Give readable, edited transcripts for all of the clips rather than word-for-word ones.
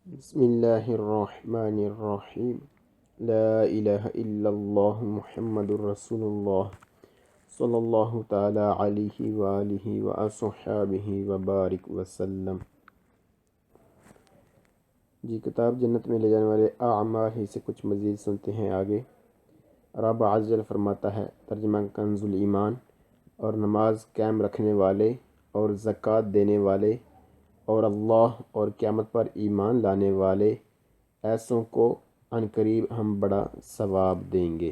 بسم اللہ الرحمن الرحیم لا الہ الا اللہ محمد الرسول اللہ صلی اللہ تعالی علیہ وآلہ وصحبہ وبارک وسلم۔ جی، کتاب جنت میں لے جانے والے اعمال ہی سے کچھ مزید سنتے ہیں آگے۔ رب عز و جل فرماتا ہے، ترجمہ کنز الایمان، اور نماز قائم رکھنے والے اور زکوٰۃ دینے والے اور اللہ اور قیامت پر ایمان لانے والے ایسوں کو عنقریب ہم بڑا ثواب دیں گے۔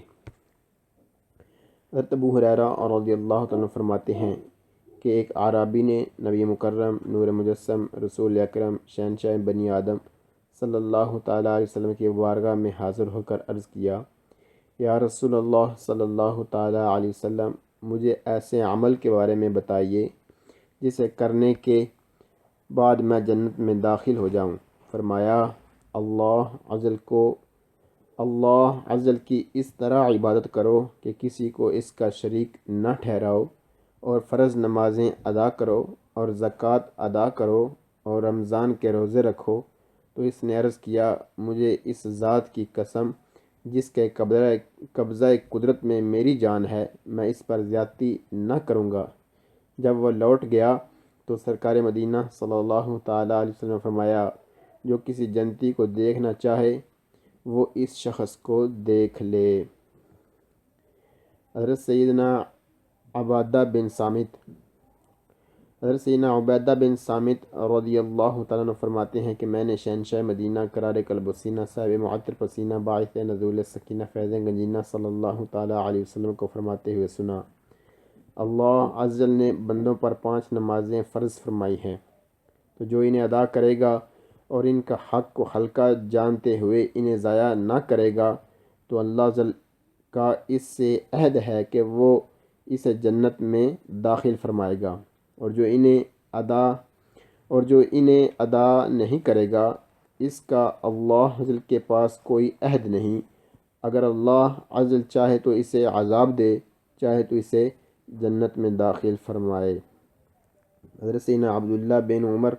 حضرت ابو ہریرہ رضی اللہ تعالیٰ عنہ فرماتے ہیں کہ ایک اعرابی نے نبی مکرم نور مجسم رسول اکرم شہنشاہ بنی آدم صلی اللہ تعالیٰ علیہ وسلم کی بارگاہ میں حاضر ہو کر عرض کیا، یا رسول اللہ صلی اللہ تعالیٰ علیہ وسلم، مجھے ایسے عمل کے بارے میں بتائیے جسے کرنے کے بعد میں جنت میں داخل ہو جاؤں۔ فرمایا، اللہ عزل کی اس طرح عبادت کرو کہ کسی کو اس کا شریک نہ ٹھہراؤ، اور فرض نمازیں ادا کرو اور زکوٰۃ ادا کرو اور رمضان کے روزے رکھو۔ تو اس نے عرض کیا، مجھے اس ذات کی قسم جس کے قبضہ قدرت میں میری جان ہے، میں اس پر زیادتی نہ کروں گا۔ جب وہ لوٹ گیا تو سرکار مدینہ صلی اللہ تعالیٰ علیہ وسلم نے فرمایا، جو کسی جنتی کو دیکھنا چاہے وہ اس شخص کو دیکھ لے۔ حضرت سیدنا عبیدہ بن صامت رضی اللہ تعالیٰ عنہ فرماتے ہیں کہ میں نے شہنشاہ مدینہ قرار قلب و سینہ صاحب معطر پسینہ باعث نزول سکینہ فیض گنجینہ صلی اللہ تعالیٰ علیہ وسلم کو فرماتے ہوئے سنا، اللہ عز و جل نے بندوں پر 5 نمازیں فرض فرمائی ہیں، تو جو انہیں ادا کرے گا اور ان کا حق کو ہلکا جانتے ہوئے انہیں ضائع نہ کرے گا تو اللہ عز و جل کا اس سے عہد ہے کہ وہ اسے جنت میں داخل فرمائے گا، اور جو انہیں ادا نہیں کرے گا اس کا اللہ عز و جل کے پاس کوئی عہد نہیں، اگر اللہ عز و جل چاہے تو اسے عذاب دے، چاہے تو اسے جنت میں داخل فرمائے۔ حضرت سیدنا عبداللہ بن عمر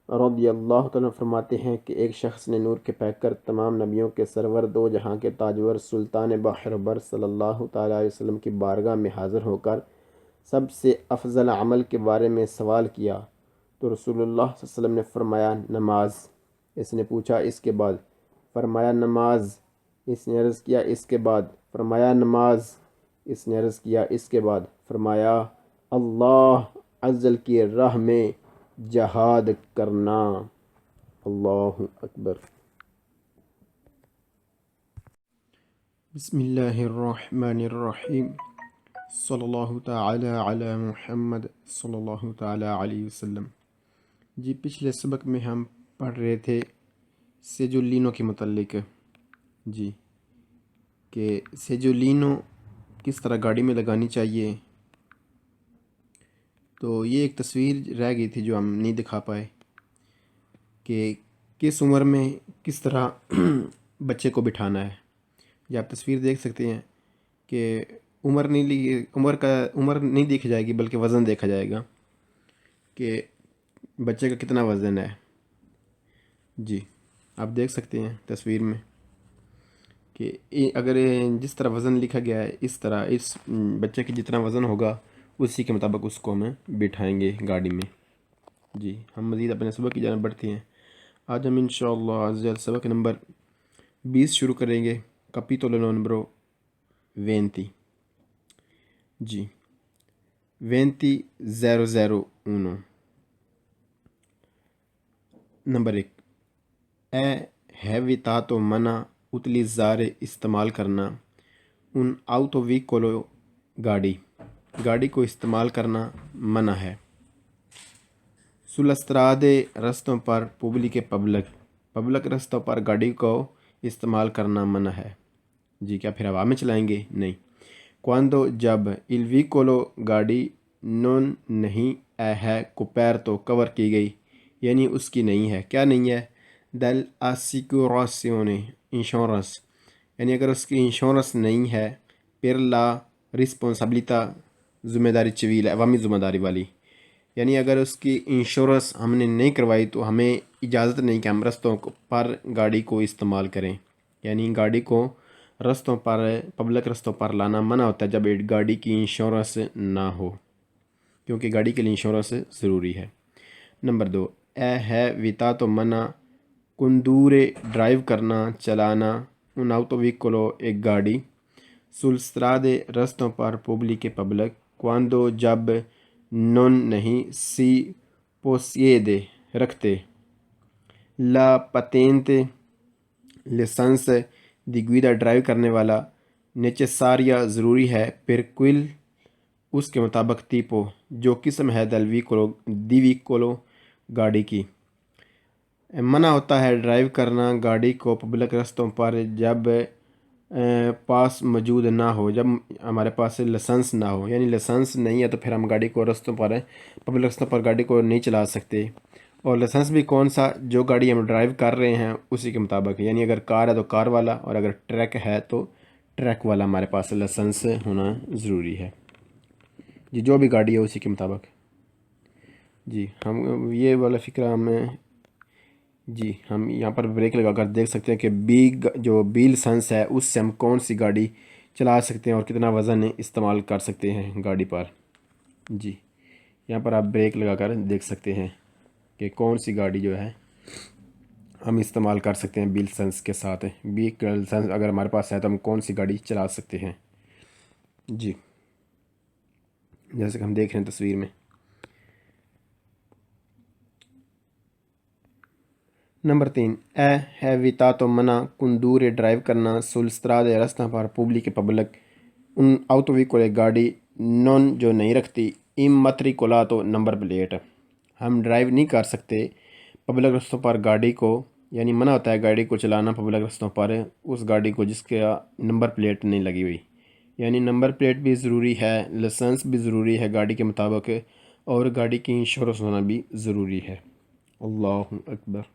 رضی اللہ تعالیٰ فرماتے ہیں کہ ایک شخص نے نور کے پیکر تمام نبیوں کے سرور دو جہاں کے تاجور سلطان بحر بر صلی اللہ تعالیٰ علیہ وسلم کی بارگاہ میں حاضر ہو کر سب سے افضل عمل کے بارے میں سوال کیا، تو رسول اللہ صلی اللہ علیہ وسلم نے فرمایا، نماز۔ اس نے پوچھا، اس کے بعد؟ فرمایا، نماز۔ اس نے عرض کیا، اس کے بعد؟ فرمایا، نماز۔ اس نے عرض کیا، اس کے بعد؟ فرمایا، اللہ عز و جل کی راہ میں جہاد کرنا۔ اللہ اکبر۔ بسم اللہ الرحمن الرحیم، صلی اللہ تعالی علی محمد صلی اللہ تعالی علیہ وسلم۔ جی، پچھلے سبق میں ہم پڑھ رہے تھے سیجولینو کے متعلق، جی، کہ سیجولینو کس طرح گاڑی میں لگانی چاہیے۔ تو یہ ایک تصویر رہ گئی تھی جو ہم نہیں دکھا پائے کہ کس عمر میں کس طرح بچے کو بٹھانا ہے۔ یہ آپ تصویر دیکھ سکتے ہیں کہ عمر نہیں دیکھی جائے گی بلکہ وزن دیکھا جائے گا کہ بچے کا کتنا وزن ہے۔ جی، آپ دیکھ سکتے ہیں تصویر میں کہ اگر جس طرح وزن لکھا گیا ہے اس طرح اس بچے کی جتنا وزن ہوگا اسی کے مطابق اس کو ہمیں بٹھائیں گے گاڑی میں۔ جی، ہم مزید اپنے سبق کی جانب بڑھتے ہیں۔ آج ہم انشاءاللہ عز و جل سبق نمبر 20 شروع کریں گے، کپیتولو نمبرو 20۔ جی، 20.001۔ نمبر 1، è evitato منع utilizzare استعمال کرنا un autoveicolo گاڑی کو استعمال کرنا منع ہے۔ sulle strade رستوں پر پبلک رستوں پر گاڑی کو استعمال کرنا منع ہے۔ جی، کیا پھر ہوا میں چلائیں گے؟ نہیں۔ quando جب il veicolo گاڑی non نہیں ہے coperto کور کی گئی، یعنی اس کی نہیں ہے، کیا نہیں ہے؟ dell'assicurazione انشورنس، یعنی اگر اس کی انشورنس نہیں ہے، per la responsabilità ذمہ داری civile عوامی ذمہ داری والی، یعنی اگر اس کی انشورنس ہم نے نہیں کروائی تو ہمیں اجازت نہیں کہ ہم رستوں پر گاڑی کو استعمال کریں، یعنی گاڑی کو رستوں پر پبلک رستوں پر لانا منع ہوتا ہے جب ایک گاڑی کی انشورنس نہ ہو، کیونکہ گاڑی کے لیے انشورنس ضروری ہے۔ نمبر 2، اے ہے ویتا تو منع کندورے ڈرائیو کرنا چلانا un autovicolo ایک گاڑی sul strade رستوں پر pubbliche پبلک quando جب non نہیں si possiede رکھتے la patente لائسنس دی گویدا ڈرائیو کرنے والا necessaria ضروری ہے per quel اس کے مطابق تیپو جو قسم ہے دی ویکولو گاڑی کی۔ منع ہوتا ہے ڈرائیو کرنا گاڑی کو پبلک رستوں پر جب پاس موجود نہ ہو، جب ہمارے پاس لائسنس نہ ہو، یعنی لائسنس نہیں ہے تو پھر ہم گاڑی کو رستوں پر پبلک رستوں پر گاڑی کو نہیں چلا سکتے۔ اور لائسنس بھی کون سا؟ جو گاڑی ہم ڈرائیو کر رہے ہیں اسی کے مطابق، یعنی اگر کار ہے تو کار والا، اور اگر ٹرک ہے تو ٹرک والا ہمارے پاس لائسنس ہونا ضروری ہے جی، جو بھی گاڑی ہے اسی کے مطابق۔ جی ہم یہ والا فکرہ ہم یہاں پر بریک لگا کر دیکھ سکتے ہیں کہ جو بی لائسنس ہے اس سے ہم کون سی گاڑی چلا سکتے ہیں اور کتنا وزن استعمال کر سکتے ہیں گاڑی پر۔ جی یہاں پر آپ بریک لگا کر دیکھ سکتے ہیں کہ کون سی گاڑی جو ہے ہم استعمال کر سکتے ہیں بی لائسنس کے ساتھ۔ بی لائسنس اگر ہمارے پاس ہے تو ہم کون سی گاڑی چلا سکتے ہیں۔ جی جیسے کہ ہم دیکھ رہے ہیں تصویر میں۔ نمبر 3، اے ہے ویتاتو منع کندورے ڈرائیو کرنا سول strade رستہ پر pubbliche پبلک ان autovicolo گاڑی نون جو نہیں رکھتی immatricolato نمبر پلیٹ۔ ہم ڈرائیو نہیں کر سکتے پبلک رستوں پر گاڑی کو، یعنی منع ہوتا ہے گاڑی کو چلانا پبلک رستوں پر اس گاڑی کو جس کا نمبر پلیٹ نہیں لگی ہوئی، یعنی نمبر پلیٹ بھی ضروری ہے، لائسنس بھی ضروری ہے گاڑی کے مطابق، اور گاڑی کی انشورنس ہونا بھی ضروری ہے۔ اللہ اکبر۔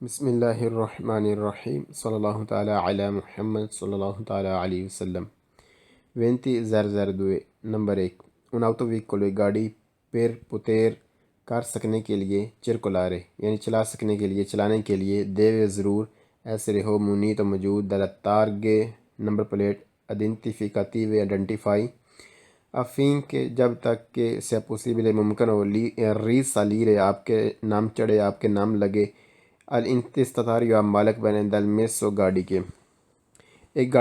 بسم اللہ الرحمن الرحیم، صلی اللہ تعالیٰ علی محمد صلی اللہ تعالیٰ علیہ وسلم۔ 20.002 نمبر 1، un autovicolo گاڑی پر پوتیر کر سکنے کے لیے چرکولارے یعنی چلا سکنے کے لیے، چلانے کے لیے دیوے ضرور ایسے رہو منی تو موجود دل تارگے number plate identificativo identify affinché جب تک کہ سے پوسیبل ممکن ہو risalire آپ کے نام چڑھے، آپ کے نام لگے الانتستاتاریو آپ مالک بنے دل میسو گاڑی کے۔ ایک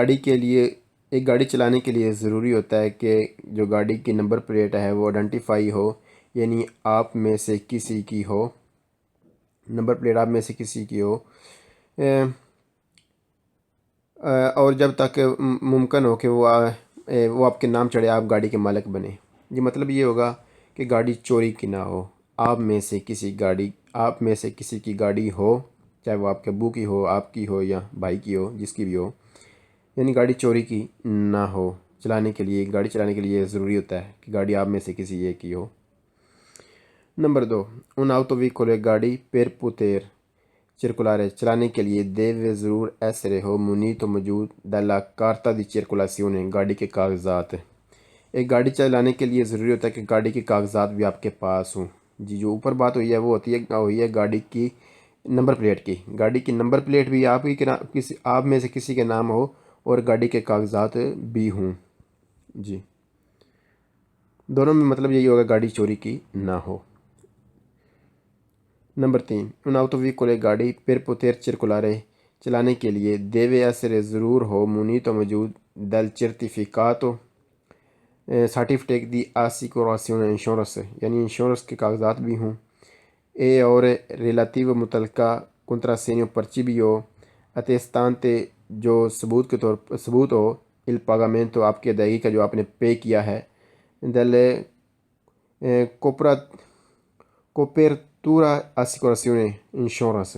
گاڑی چلانے کے لیے ضروری ہوتا ہے کہ جو گاڑی کی نمبر پلیٹ ہے وہ آئیڈینٹیفائی ہو، یعنی آپ میں سے کسی کی ہو، نمبر پلیٹ آپ میں سے کسی کی ہو، اور جب تک ممکن ہو کہ وہ آپ کے نام چڑھے، آپ گاڑی کے مالک بنے۔ یہ مطلب یہ ہوگا کہ گاڑی چوری کی نہ ہو، آپ میں سے کسی کی گاڑی ہو، چاہے وہ آپ کے ابو کی ہو، آپ کی ہو یا بھائی کی ہو، جس کی بھی ہو، یعنی گاڑی چوری کی نہ ہو۔ گاڑی چلانے کے لیے ضروری ہوتا ہے کہ گاڑی آپ میں سے کسی ایک کی ہو۔ نمبر 2، un autovicolo گاڑی per poter circolare چلانے کے لیے دیوے ضرور ایسے ہو munito موجود dalla carta di circolazione گاڑی کے کاغذات۔ ایک گاڑی چلانے کے لیے ضروری ہوتا ہے کہ گاڑی کے کاغذات بھی آپ کے پاس ہوں۔ جی جو اوپر بات ہوئی ہے وہ ہوئی ہے گاڑی کی نمبر پلیٹ کی۔ گاڑی کی نمبر پلیٹ بھی آپ میں سے کسی کے نام ہو اور گاڑی کے کاغذات بھی ہوں۔ جی دونوں میں مطلب یہی ہوگا گاڑی چوری کی نہ ہو۔ نمبر 3، un autovicolo گاڑی per poter circolare چلانے کے لیے دیوے ایسے ضرور ہو munito موجود del certificato سرٹیفکیٹ دی assicurazione انشورنس، یعنی انشورنس کے کاغذات بھی ہوں، اور relativo متعلقہ contrassegno پرچی بھی ہو، attestante جو ثبوت ہو il pagamento آپ کی ادائیگی کا جو آپ نے پے کیا ہے، delle copertura assicurazione انشورنس،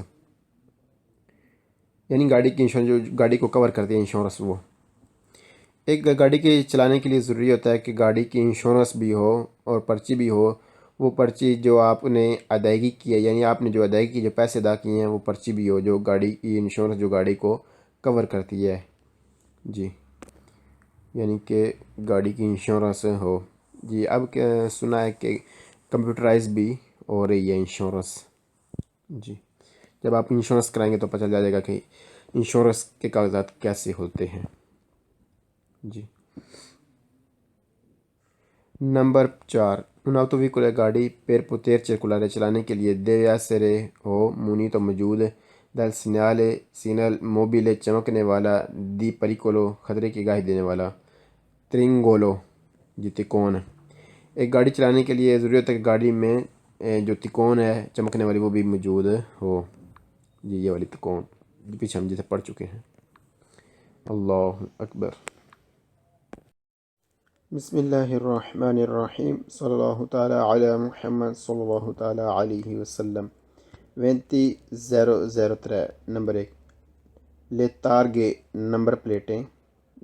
یعنی گاڑی کی انشورنس جو گاڑی کو کور کرتی ہے انشورنس۔ وہ ایک گاڑی کے چلانے کے لیے ضروری ہوتا ہے کہ گاڑی کی انشورنس بھی ہو اور پرچی بھی ہو۔ وہ پرچی جو آپ نے ادائیگی کی ہے، یعنی آپ نے جو ادائیگی کی، جو پیسے ادا کیے ہیں، وہ پرچی بھی ہو جو گاڑی کی انشورنس جو گاڑی کو کور کرتی ہے۔ جی یعنی کہ گاڑی کی انشورنس ہو۔ جی اب سنا ہے کہ کمپیوٹرائز بھی ہو رہی ہے انشورنس۔ جی، جب آپ انشورنس کرائیں گے تو پتہ چل جائے گا کہ انشورنس کے کاغذات کیسے ہوتے ہیں۔ جی، نمبر 4، un'autoveicola گاڑی per poter circolare چلانے کے لیے deve essere ہو munito موجود dal segnal mobile چمکنے والا di pericolo خطرے کی گواہی دینے والا ترنگولو جی تکون۔ ایک گاڑی چلانے کے لیے ضرورت ہے کہ گاڑی میں جو تکون ہے چمکنے والی وہ بھی موجود ہو۔ جی یہ والی تکون پیچھے ہم جسے پڑھ چکے ہیں۔ اللہ اکبر۔ بسم اللہ الرحمن الرحیم، صلی اللہ تعالیٰ علی محمد صلی اللہ تعالیٰ علیہ وسلم۔ 20003 نمبر 1، لے تارگے نمبر پلیٹیں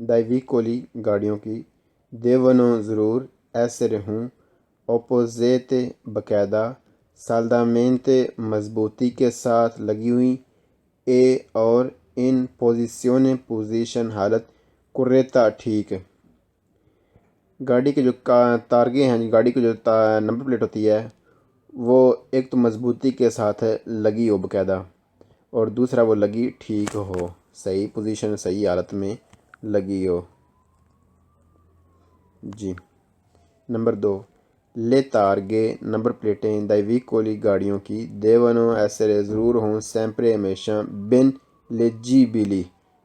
دائی ویکولی گاڑیوں کی دیونو ضرور ایسے رہوں اپوزیت باقاعدہ سالدامنتے مضبوطی کے ساتھ لگی ہوئی اے اور ان پوزیشن حالت کریتا ٹھیک۔ گاڑی کے جو تارگے ہیں، گاڑی کی جو نمبر پلیٹ ہوتی ہے وہ ایک تو مضبوطی کے ساتھ لگی ہو باقاعدہ، اور دوسرا وہ لگی ٹھیک ہو، صحیح پوزیشن صحیح حالت میں لگی ہو۔ جی، نمبر 2، لے تارگے نمبر پلیٹیں دائی ویکولی گاڑیوں کی دیونو ایسے ضرور ہوں سیمپرے ہمیشہ بن لیجیبلی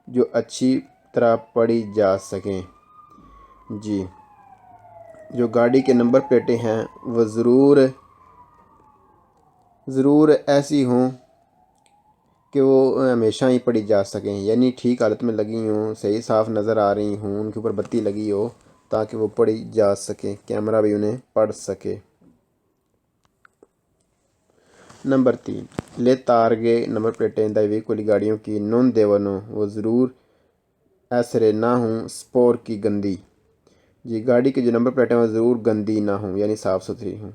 جو اچھی طرح پڑھی جا سکیں۔ جی، جو گاڑی کے نمبر پلیٹیں ہیں وہ ضرور ایسی ہوں کہ وہ ہمیشہ ہی پڑھی جا سکیں، یعنی ٹھیک حالت میں لگی ہوں، صحیح صاف نظر آ رہی ہوں، ان کے اوپر بتی لگی ہو تاکہ وہ پڑھی جا سکیں، کیمرہ بھی انہیں پڑھ سکے۔ نمبر 3، لے تارگے نمبر پلیٹیں دائی ویکولی گاڑیوں کی نون دیونو وہ ضرور ایسرے نہ ہوں سپور کی گندی۔ جی، گاڑی کے جو نمبر پلیٹیں وہ ضرور گندی نہ ہوں، یعنی صاف ستھری ہوں۔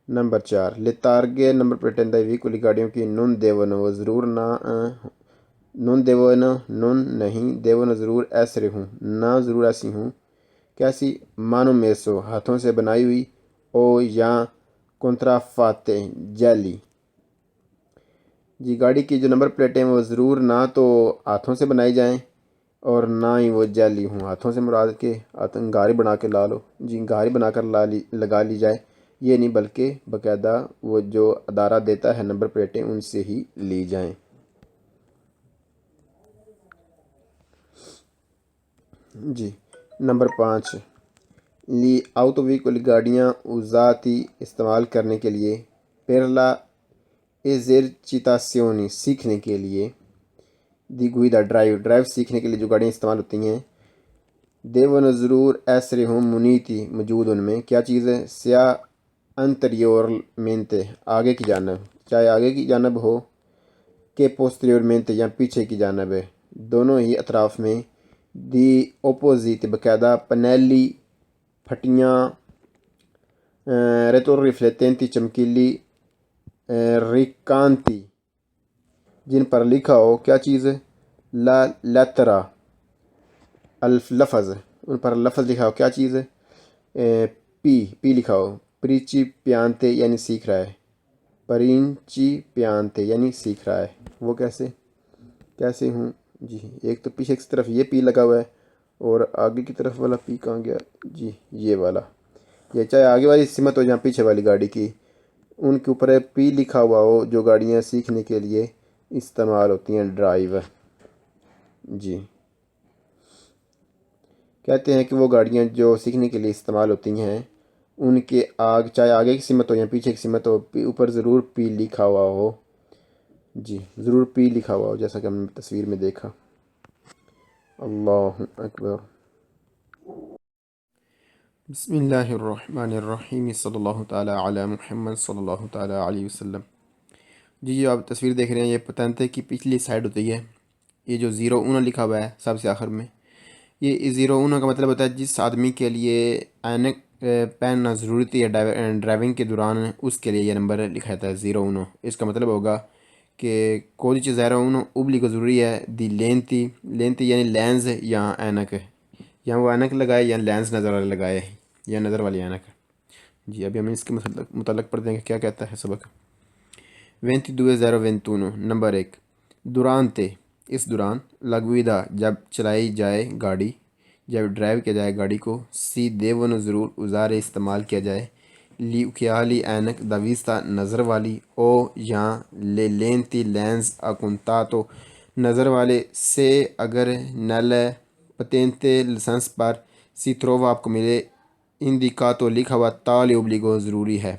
نمبر 4، لے تارگے نمبر پلیٹیں دائی ویکولی گاڑیوں کی نون دیونو وہ ضرور نون نہیں دیونو ضرور ایسرے ہوں، نہ ضرور ایسی ہوں، کیسی مانو میسو ہاتھوں سے بنائی ہوئی، او یا کنترافاتے جیلی۔ جی، گاڑی کی جو نمبر پلیٹیں وہ ضرور نہ تو ہاتھوں سے بنائی جائیں اور نہ ہی وہ جیلی ہوں، ہاتھوں سے مراد کے گاری بنا کے لا لو، جی گاری بنا کر لگا لی جائے، یہ نہیں بلکہ باقاعدہ وہ جو ادارہ دیتا ہے نمبر پلیٹیں ان سے ہی لی جائیں۔ جی، نمبر 5، لی آؤٹو ویکولی گاڑیاں ذاتی استعمال کرنے کے لیے پیرلا ایزرچیتاسیونی سیکھنے کے لیے دی گویدا ڈرائیو سیکھنے کے لیے جو گاڑیاں استعمال ہوتی ہیں دیون ضرور ایسرے ہوں منیتی موجود ان میں کیا چیز ہے، سیاہ انتریورمنتے آگے کی جانب، چاہے آگے کی جانب ہو کہ پوستریورمنتے یا پیچھے کی جانب ہے، دونوں ہی اطراف میں دی اپوزیت باقاعدہ پنیلی پھٹیاں ریتورفلیتنتی چمکیلی ریکانتی جن پر لکھا ہو کیا چیز ہے، لا لیترا لفظ، ان پر لفظ لکھا ہو کیا چیز ہے، پی لکھا ہو، پریچی پیانتے یعنی سیکھ رہا ہے، پرینچی پیانتے یعنی سیکھ رہا ہے، وہ کیسے ہوں۔ جی، ایک تو پیچھے کی طرف یہ پی لگا ہوا ہے اور آگے کی طرف والا پی کہاں گیا، جی یہ والا، یہ چاہے آگے والی سمت ہو یا پیچھے والی گاڑی کی، ان کے اوپر پی لکھا ہوا ہو جو گاڑیاں سیکھنے کے لیے استعمال ہوتی ہیں ڈرائیو۔ جی، کہتے ہیں کہ وہ گاڑیاں جو سیکھنے کے لیے استعمال ہوتی ہیں ان کے چاہے آگے کی سمت ہو یا پیچھے کی سمت ہو، اوپر ضرور پی لکھا ہوا ہو، جی ضرور پی لکھا ہوا ہو، جیسا کہ ہم نے تصویر میں دیکھا۔ اللہ اکبر۔ بسم اللہ الرحمن الرحیم، صلی اللہ تعالیٰ علی محمد صلی اللہ تعالیٰ علیہ وسلم۔ جی یہ آپ تصویر دیکھ رہے ہیں، یہ پتنتے کی پچھلی سائڈ ہوتی ہے، یہ جو 01 لکھا ہوا ہے سب سے آخر میں، یہ 01 کا مطلب ہوتا ہے جس آدمی کے لیے اینک پہننا ضروری ہے ڈرائیونگ کے دوران، اس کے لیے یہ نمبر لکھا جاتا ہے 01۔ اس کا مطلب ہوگا کہ کوئی چیز 01 ابلی کو ضروری ہے دی لینتی یعنی لینز یا اینک، یا وہ اینک لگائے یا لینز نظر والا لگائے یا نظر والی اینک۔ جی ابھی ہم اس کے متعلق پڑھتے ہیں کہ کیا کہتا ہے سبق۔ 22-021 نمبر 1 durante اس دوران la guida جب چلائی جائے گاڑی جب ڈرائیو کیا جائے گاڑی کو si devono ضرور اوزار استعمال کیا جائے لی occhiali اینک da vista نظر والی او یا le lenti lens a contatto نظر والے سے اگر nel patente لسنس پر si trova آپ کو ملے indicato لکھا ہوا tale obbligo ضروری ہے،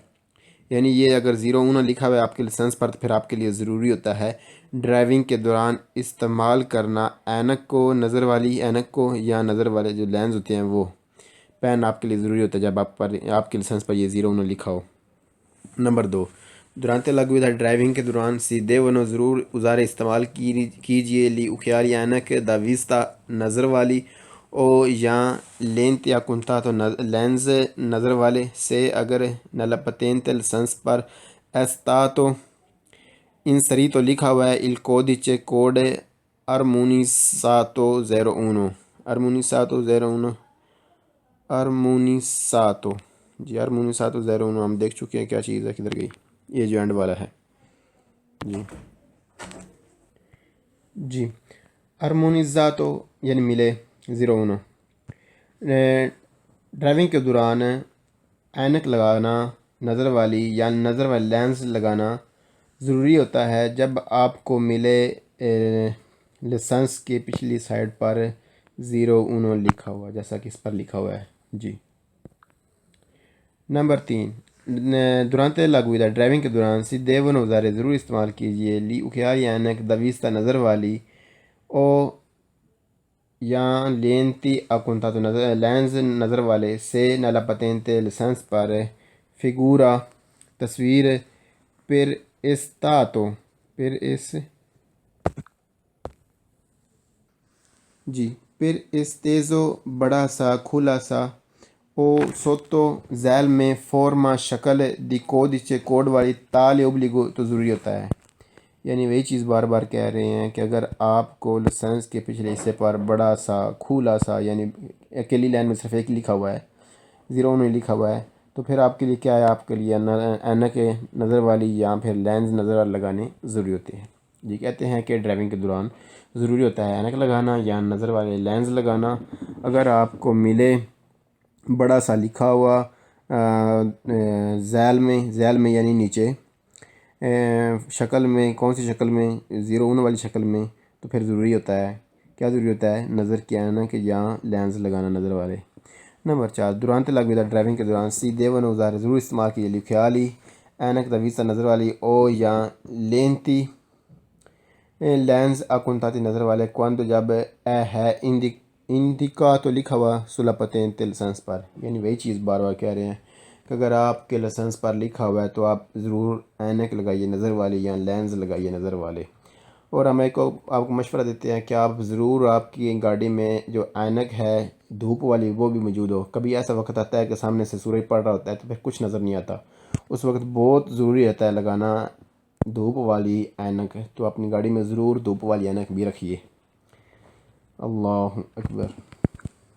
یعنی یہ اگر 01 لکھا ہوا ہے آپ کے لائسنس پر تو پھر آپ کے لیے ضروری ہوتا ہے ڈرائیونگ کے دوران استعمال کرنا اینک کو، نظر والی اینک کو یا نظر والے جو لینز ہوتے ہیں وہ پین آپ کے لیے ضروری ہوتا ہے جب آپ کے لائسنس پر یہ 01 لکھا ہو۔ Number 2 durante la guida driving کے دوران si devono ضرور اوزار استعمال کیجیے لی occhiali اینک da vista نظر والی او یا لینت یا کنتا تو لینز نظر والے سے اگر nella patente لسنس پر stato inserito لکھا ہوا ہے il codice code armonizzato 01 armonizzato 01 armonizzato جی armonizzato 01 ہم دیکھ چکے ہیں کیا چیز ہے، کدھر گئی یہ جو اینڈ والا ہے جی armonizzato یعنی ملے 01 ڈرائیونگ کے دوران اینک لگانا نظر والی یا نظر والی لینس لگانا ضروری ہوتا ہے جب آپ کو ملے لسنس کی پچھلی سائڈ پر 01 لکھا ہوا جیسا کہ اس پر لکھا ہوا ہے جی۔ Number 3 durante la guida driving کے دوران si devono اوزار ضرور استعمال کیجیے لی occhiali اینک da vista نظر والی او یا لینتی a contatto لینز نظر والے سے nella patente لسنس پر figura تصویر per stato per esteso بڑا سا کھلا سا او سوتو ذیل میں فورما شکل دی codice کوڈ والی tale obbligo تو ضروری ہوتا ہے، یعنی وہی چیز بار بار کہہ رہے ہیں کہ اگر آپ کو لسنس کے پچھلے حصے پر بڑا سا کھلا سا یعنی اکیلی لائن میں صرف ایک لکھا ہوا ہے 01 لکھا ہوا ہے تو پھر آپ کے لیے کیا ہے، آپ کے لیے اینک نظر والی یا پھر لینز نظر والی لگانے ضروری ہوتے ہیں جی۔ کہتے ہیں کہ ڈرائیونگ کے دوران ضروری ہوتا ہے اینک لگانا یا نظر والے لینز لگانا اگر آپ کو ملے بڑا سا لکھا ہوا ذیل میں یعنی نیچے شکل میں، کون سی شکل میں، 01 والی شکل میں، تو پھر ضروری ہوتا ہے، کیا ضروری ہوتا ہے، نظر کے اینک یا لینز لگانا نظر والے۔ Number 4 durante la guida driving کے دوران si devono اوزار ضرور استعمال کیجیے لی occhiali اینک da vista نظر والی او یا لینتی لینز a contatto نظر والے quando جب ہے indicato لکھا ہوا sulla patente لسنس پر، یعنی وہی چیز بار بار کہہ رہے ہیں کہ اگر آپ کے لسنس پر لکھا ہوا ہے تو آپ ضرور اینک لگائیے نظر والی یا لینز لگائیے نظر والے۔ اور ہم آپ کو مشورہ دیتے ہیں کہ آپ ضرور آپ کی گاڑی میں جو اینک ہے دھوپ والی وہ بھی موجود ہو، کبھی ایسا وقت آتا ہے کہ سامنے سے سورج پڑ رہا ہوتا ہے تو پھر کچھ نظر نہیں آتا، اس وقت بہت ضروری رہتا ہے لگانا دھوپ والی اینک، تو اپنی گاڑی میں ضرور دھوپ والی اینک بھی رکھیے۔ اللہ اکبر۔